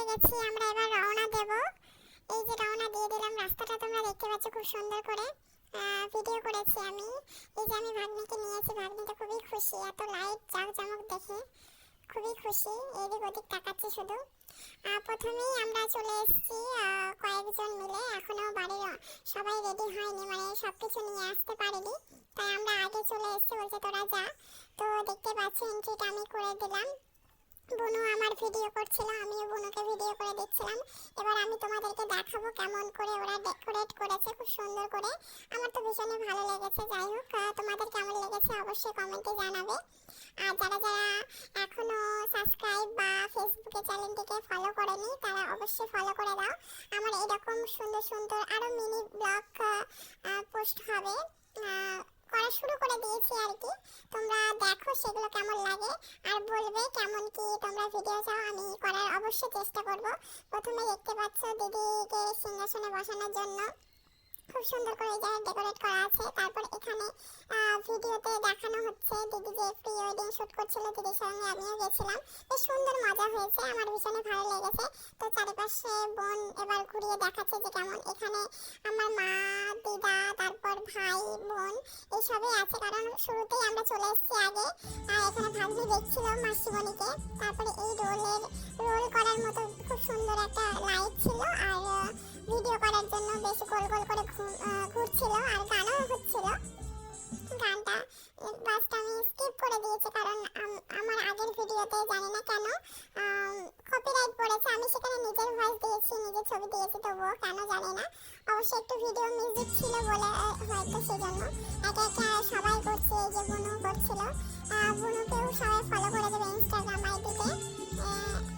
গেছি, আমরা এবার রওনা দেব। এই যে রওনা দিয়ে দিলাম, রাস্তাটা তোমরা দেখতে পাচ্ছ খুব সুন্দর করে ভিডিও করেছি আমি। এই যে আমি ভাগ্নিকে নিয়েছি, ভাগ্নিটা খুবই খুশি, এত লাইট জাঁকজমক দেখে খুবই খুশি, এদিক ওদিক তাকাচ্ছে শুধু। প্রথমেই আমরা চলে এসেছি কয়েকজন মিলে, এখনো বাড়ির সবাই রেডি হয়নি, মানে সবকিছু নিয়ে আসতে পারিনি, তাই আমরা আগে চলে এসেছি। বলছে তোরা যা। তো দেখতে পাচ্ছ এন্ট্রিটা আমি করে দিলাম। বুনু আমার ভিডিও করছিল, আমিও বুনুকে ভিডিও করে দিচ্ছিলাম। এবার আমি তোমাদেরকে দেখাবো কেমন করে ওরা ডেকোরেট করেছে, খুব সুন্দর করে। আমার তো ভীষণই ভালো লেগেছে। যাই হোক, তোমাদের কেমন লেগেছে অবশ্যই কমেন্টে জানাবে। আর যারা যারা এখনো সাবস্ক্রাইব বা ফেসবুকে চ্যানেলটিকে ফলো করেনি তারা অবশ্যই ফলো করে দাও। আমার এরকম সুন্দর সুন্দর আরো মিনি ব্লগ পোস্ট হবে, করা শুরু করে দিয়েছি আর কি। তোমরা দেখো সেগুলো কেমন লাগে, আর বলবে কেমন কি তোমরা ভিডিও চাও, আমি করার অবশ্যই চেষ্টা করব। প্রথমে দেখতে পাচ্ছ দিদিকে সিংহাসনে বসানোর জন্য খুব সুন্দর করে এই জায়গায় ডেকোরেট করা আছে। তারপর এখানে ভিডিওতে দেখানো হচ্ছে দিদি যে প্রি ওয়েডিং শুট করছিল, দিদির সঙ্গে আমিও গেছিলাম। বেশ সুন্দর মজা হয়েছে, আমার ভীষণই ভালো লেগেছে। তো চারিপাশে বোন এবার ঘুরিয়ে দেখাচ্ছে যে কেমন। এখানে আমার মা, দিদা, তারপর ভাই বোন এইসবই আছে, কারণ শুরুতেই আমরা চলে এসেছি আগে। এখানে ভাগ্নি দেখছিল মাসিমণিকে। তারপরে এই রোল করার মতো খুব সুন্দর একটা লাইট ছিল, আর ভিডিও করার জন্য বেশ গোল গোল করে ঘুরছিল, আর গানও হচ্ছিল। গানটা লাস্ট আমি স্কিপ করে দিয়েছি, কারণ আমার আগের ভিডিওতে জানি না কেন কপিরাইট পড়েছে। আমি সেখানে নিজের ভয়েস দিয়েছি, নিজের ছবি দিয়েছি, তবুও কেন জানি না। অবশ্যই একটু ভিডিও মিউজিক ছিল বলে হয়তো সেজন্য। একে একে সবাই করছে, এই যে বুনু করছিল। বুনুকেও সবাই ফলো করে দেবে, ইনস্টাগ্রাম আইডিতে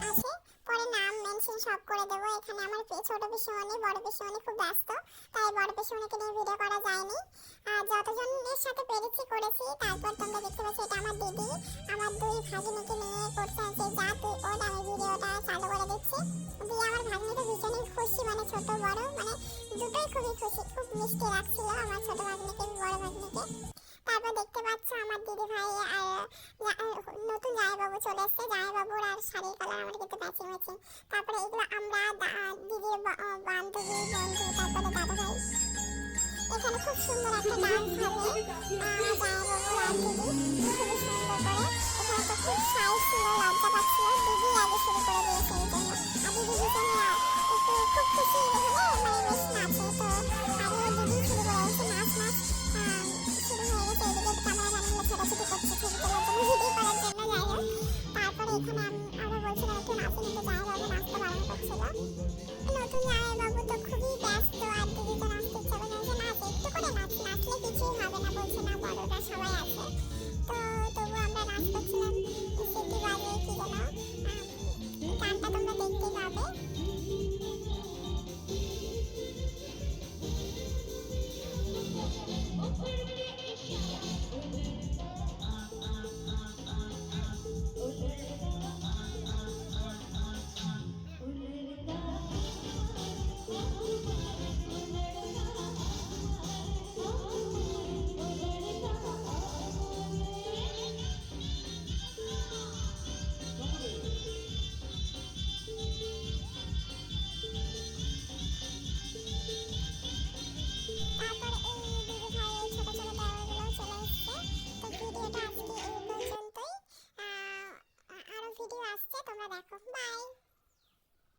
আছে, পরে নাম মেনশন সব করে দেবো। এখানে আমার ছোট পিসিমণি, বড় পিসিমণি খুব ব্যস্ত, তাই বড় পিসিমণিকে নিয়ে ভিডিও করা যায়নি। যতজনের সাথে পেরেছি করেছি। তারপর তোমরা দেখতে পাচ্ছ এটা আমার দিদি, আমার দুই ভাগ্নিকে নিয়ে করতে আছে। যা তুই ওর, আমি ভিডিওটা চালু করে দিচ্ছি। দিয়ে আমার ভাগ্নিটা ভীষণই খুশি, মানে ছোট বড় মানে দুটোই খুবই খুশি, খুব মিষ্টি লাগছিল আমার ছোট ভাগ্নিকে, বড় ভাগ্নিকে। তারপর দেখতে পাচ্ছ আমার দিদি ভাই আর নতুন জামাইবাবু চলে এসছে। জামাইবাবুর আর শাড়ির কালার আমার কিন্তু ম্যাচিং ম্যাচিং। তারপরে এগুলো আমরা দিদির বান্ধবী, বন্ধু, তারপরে দাদা ভাই। এখানে খুব সুন্দর একটা ডান্স হবে জামাইবাবু আর দিদি, খুবই সুন্দর করে। এখানে তো খুব সাই ছিল, লজ্জা পাচ্ছিল, দিদি আগে শুরু করে দিয়েছে এই জন্য। আর দিদিকে নিয়ে একটু খুব খুশি হলে মানে বেশ নাচে, তো আমিও দিদি শুরু করে দিয়েছি নাচ নাচ শুরু হয়ে গেছে। এদিকে ক্যামেরাম্যানগুলো ছোটাছুটি করছে ছবি তোলার জন্য, ভিডিও করার জন্য। যাই হোক, তারপরে এখানে আমরা বলছিলাম একটু নাচে, কিন্তু জামাইবাবু নাচতে বারণ করছিল। নতুন জামাইবাবু তো খুবই ব্যস্ত, আর দিদি তো নাচতে ইচ্ছা করে নাচ, একটু করে নাচ, নাচলে কিছুই হবে না বলছে, না বড়রা সবাই আছে। তো তবু আমরা নাচ করছিলাম, সিটি বাজে কি যেন গানটা তোমরা দেখতে পাবে। ভিডিও আসছে, তোমরা দেখো। বাই।